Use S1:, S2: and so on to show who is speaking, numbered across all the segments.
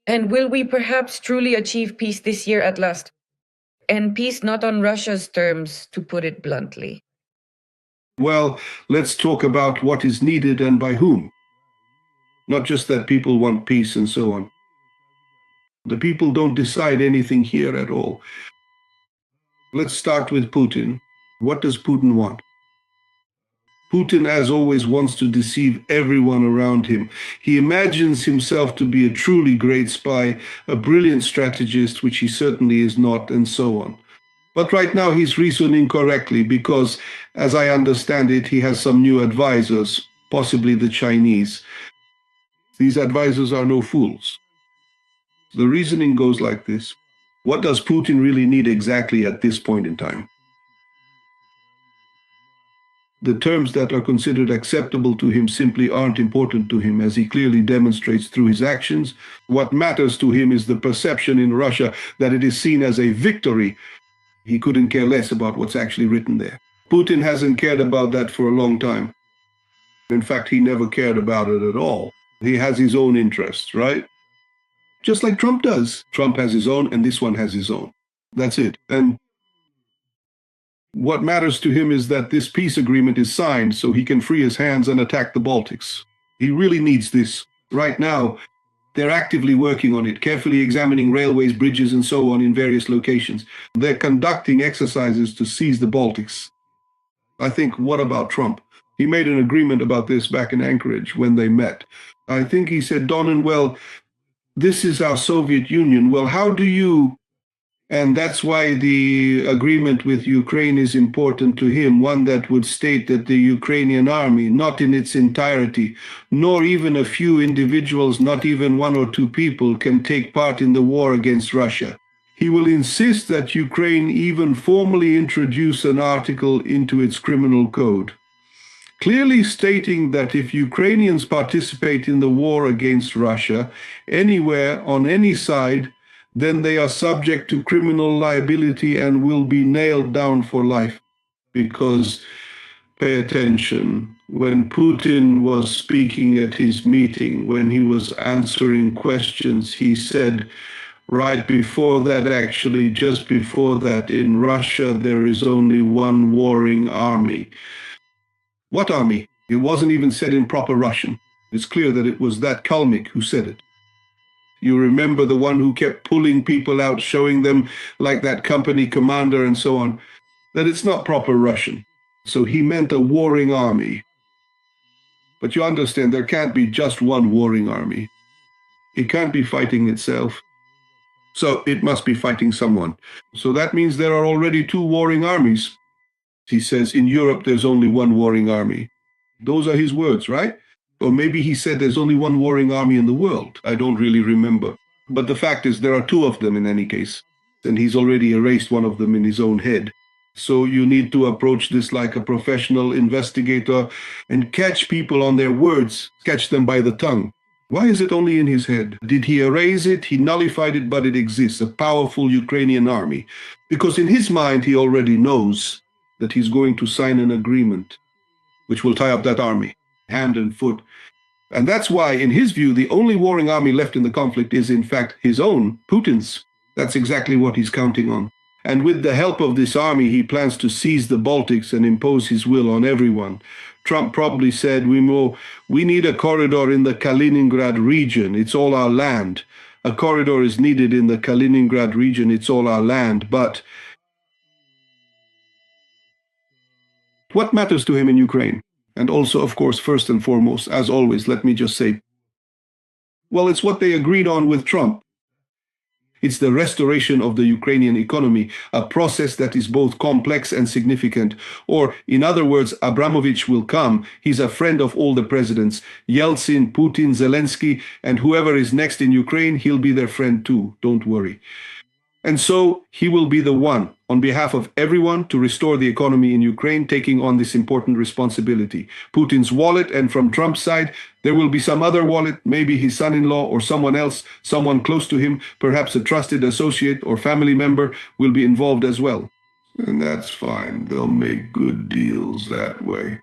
S1: And will we perhaps truly achieve peace this year at last? And peace not on Russia's terms, to put it bluntly.
S2: Well, let's talk about what is needed and by whom. Not just that people want peace and so on. The people don't decide anything here at all. Let's start with Putin. What does Putin want? Putin, as always, wants to deceive everyone around him. He imagines himself to be a truly great spy, a brilliant strategist, which he certainly is not, and so on. But right now he's reasoning correctly because, as I understand it, he has some new advisors, possibly the Chinese. These advisors are no fools. The reasoning goes like this. What does Putin really need exactly at this point in time? The terms that are considered acceptable to him simply aren't important to him, as he clearly demonstrates through his actions. What matters to him is the perception in Russia that it is seen as a victory. He couldn't care less about what's actually written there. Putin hasn't cared about that for a long time. In fact, he never cared about it at all. He has his own interests, right? Just like Trump does. Trump has his own, and this one has his own. That's it. And what matters to him is that this peace agreement is signed so he can free his hands and attack the Baltics. He really needs this. Right now, they're actively working on it, carefully examining railways, bridges, and so on in various locations. They're conducting exercises to seize the Baltics. I think, what about Trump? He made an agreement about this back in Anchorage when they met. I think he said, Donnan, well, this is our Soviet Union. Well, how do you... And that's why the agreement with Ukraine is important to him, one that would state that the Ukrainian army, not in its entirety, nor even a few individuals, not even one or two people, can take part in the war against Russia. He will insist that Ukraine even formally introduce an article into its criminal code, clearly stating that if Ukrainians participate in the war against Russia, anywhere, on any side, then they are subject to criminal liability and will be nailed down for life. Because, pay attention, when Putin was speaking at his meeting, when he was answering questions, he said, right before that, actually, just before that, in Russia, there is only one warring army. What army? It wasn't even said in proper Russian. It's clear that it was that Kalmyk who said it. You remember the one who kept pulling people out, showing them like that company commander and so on, that it's not proper Russian. So he meant a warring army. But you understand, there can't be just one warring army. It can't be fighting itself. So it must be fighting someone. So that means there are already two warring armies. He says in Europe there's only one warring army. Those are his words, right? Or maybe he said there's only one warring army in the world. I don't really remember. But the fact is there are two of them in any case. And he's already erased one of them in his own head. So you need to approach this like a professional investigator and catch people on their words, catch them by the tongue. Why is it only in his head? Did he erase it? He nullified it, but it exists, a powerful Ukrainian army. Because in his mind, he already knows that he's going to sign an agreement which will tie up that army, hand and foot. And that's why, in his view, the only warring army left in the conflict is, in fact, his own, Putin's. That's exactly what he's counting on. And with the help of this army, he plans to seize the Baltics and impose his will on everyone. Trump probably said, we need a corridor in the Kaliningrad region. It's all our land. A corridor is needed in the Kaliningrad region. It's all our land. But what matters to him in Ukraine? And also, of course, first and foremost, as always, let me just say, well, it's what they agreed on with Trump. It's the restoration of the Ukrainian economy, a process that is both complex and significant. Or, in other words, Abramovich will come. He's a friend of all the presidents. Yeltsin, Putin, Zelensky, and whoever is next in Ukraine, he'll be their friend too. Don't worry. And so he will be the one, on behalf of everyone, to restore the economy in Ukraine, taking on this important responsibility. Putin's wallet, and from Trump's side, there will be some other wallet, maybe his son-in-law or someone else, someone close to him, perhaps a trusted associate or family member will be involved as well. And that's fine. They'll make good deals that way.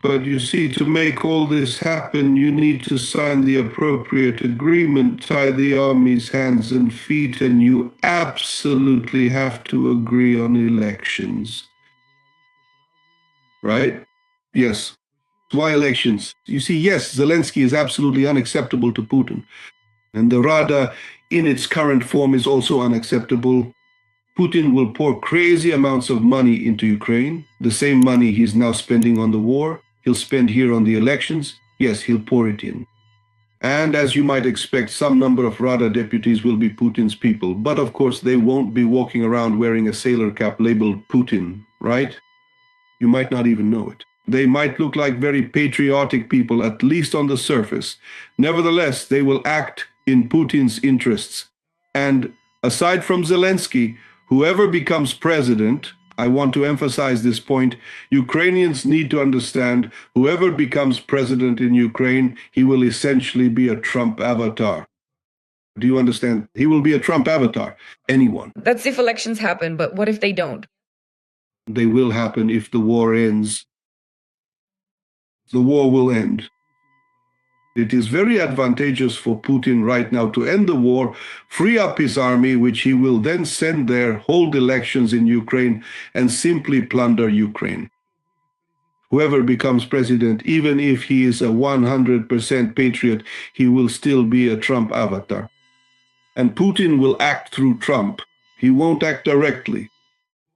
S2: But you see, to make all this happen, you need to sign the appropriate agreement, tie the army's hands and feet, and you absolutely have to agree on elections. Right? Yes. Why elections? You see, yes, Zelensky is absolutely unacceptable to Putin. And the Rada, in its current form, is also unacceptable. Putin will pour crazy amounts of money into Ukraine, the same money he's now spending on the war. He'll spend here on the elections. Yes, he'll pour it in. And as you might expect, some number of Rada deputies will be Putin's people. But of course, they won't be walking around wearing a sailor cap labeled Putin, right? You might not even know it. They might look like very patriotic people, at least on the surface. Nevertheless, they will act in Putin's interests. And aside from Zelensky, whoever becomes president, I want to emphasize this point, Ukrainians need to understand whoever becomes president in Ukraine, he will essentially be a Trump avatar. Do you understand? He will be a Trump avatar. Anyone.
S1: That's if elections happen, but what if they don't?
S2: They will happen if the war ends. The war will end. It is very advantageous for Putin right now to end the war, free up his army, which he will then send there, hold elections in Ukraine, and simply plunder Ukraine. Whoever becomes president, even if he is a 100% patriot, he will still be a Trump avatar. And Putin will act through Trump. He won't act directly.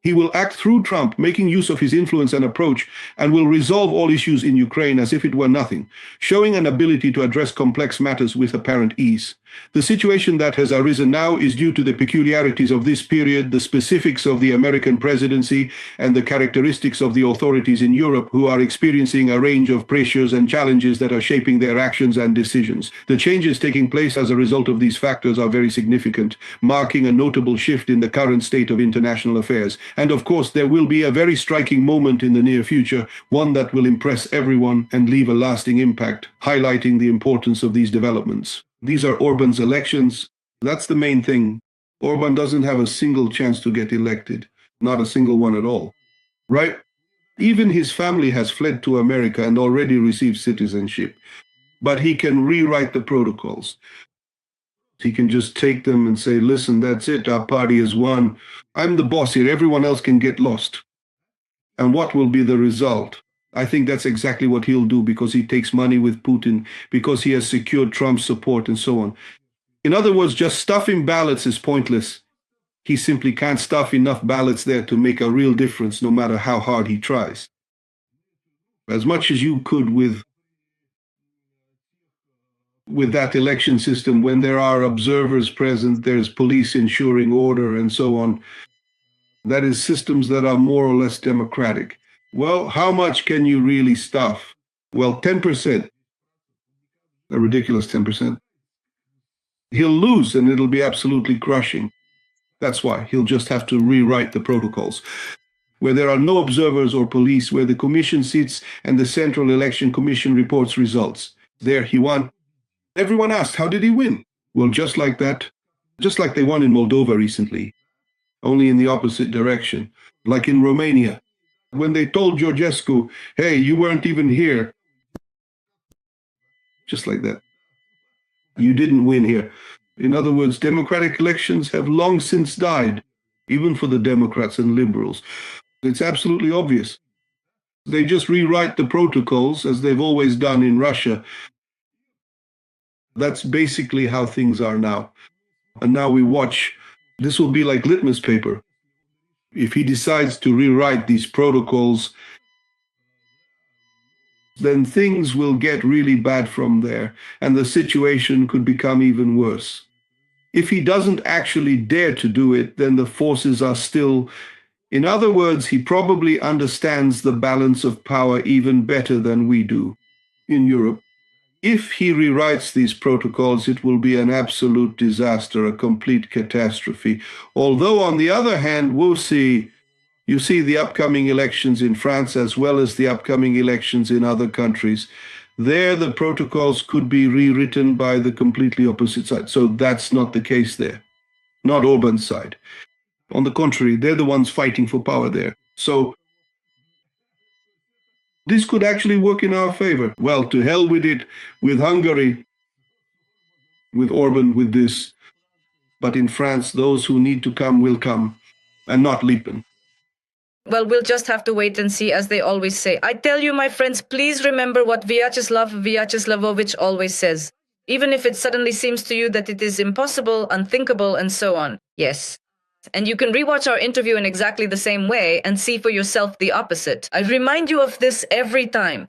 S2: He will act through Trump, making use of his influence and approach, and will resolve all issues in Ukraine as if it were nothing, showing an ability to address complex matters with apparent ease. The situation that has arisen now is due to the peculiarities of this period, the specifics of the American presidency, and the characteristics of the authorities in Europe who are experiencing a range of pressures and challenges that are shaping their actions and decisions. The changes taking place as a result of these factors are very significant, marking a notable shift in the current state of international affairs. And of course, there will be a very striking moment in the near future, one that will impress everyone and leave a lasting impact, highlighting the importance of these developments. These are Orban's elections. That's the main thing. Orban doesn't have a single chance to get elected, not a single one at all. Right? Even his family has fled to America and already received citizenship. But he can rewrite the protocols. He can just take them and say, listen, that's it, our party has won. I'm the boss here, everyone else can get lost. And what will be the result? I think that's exactly what he'll do because he takes money with Putin, because he has secured Trump's support and so on. In other words, just stuffing ballots is pointless. He simply can't stuff enough ballots there to make a real difference, no matter how hard he tries. As much as you could with that election system, when there are observers present, there's police ensuring order and so on. That is systems that are more or less democratic. Well, how much can you really stuff? Well, 10%. A ridiculous 10%. He'll lose and it'll be absolutely crushing. That's why he'll just have to rewrite the protocols. Where there are no observers or police, where the commission sits and the Central Election Commission reports results. There he won. Everyone asked, how did he win? Well, just like that. Just like they won in Moldova recently, only in the opposite direction. Like in Romania, when they told Georgescu, hey, you weren't even here. Just like that. You didn't win here. In other words, democratic elections have long since died, even for the Democrats and liberals. It's absolutely obvious. They just rewrite the protocols as they've always done in Russia. That's basically how things are now. And now we watch. This will be like litmus paper. If he decides to rewrite these protocols, then things will get really bad from there, and the situation could become even worse. If he doesn't actually dare to do it, then the forces are still. In other words, he probably understands the balance of power even better than we do in Europe. If he rewrites these protocols, it will be an absolute disaster, a complete catastrophe. Although, on the other hand, we'll see. You see the upcoming elections in France as well as the upcoming elections in other countries. There, the protocols could be rewritten by the completely opposite side. So that's not the case there, not Orban's side. On the contrary, they're the ones fighting for power there. So This could actually work in our favor. Well, to hell with it, with Hungary, with Orban, with this. But in France, those who need to come will come, and not Le Pen.
S1: Well, we'll just have to wait and see, as they always say. I tell you, my friends, please remember what Vyacheslavovich always says. Even if it suddenly seems to you that it is impossible, unthinkable, and so on. Yes. And you can rewatch our interview in exactly the same way and see for yourself the opposite. I remind you of this every time.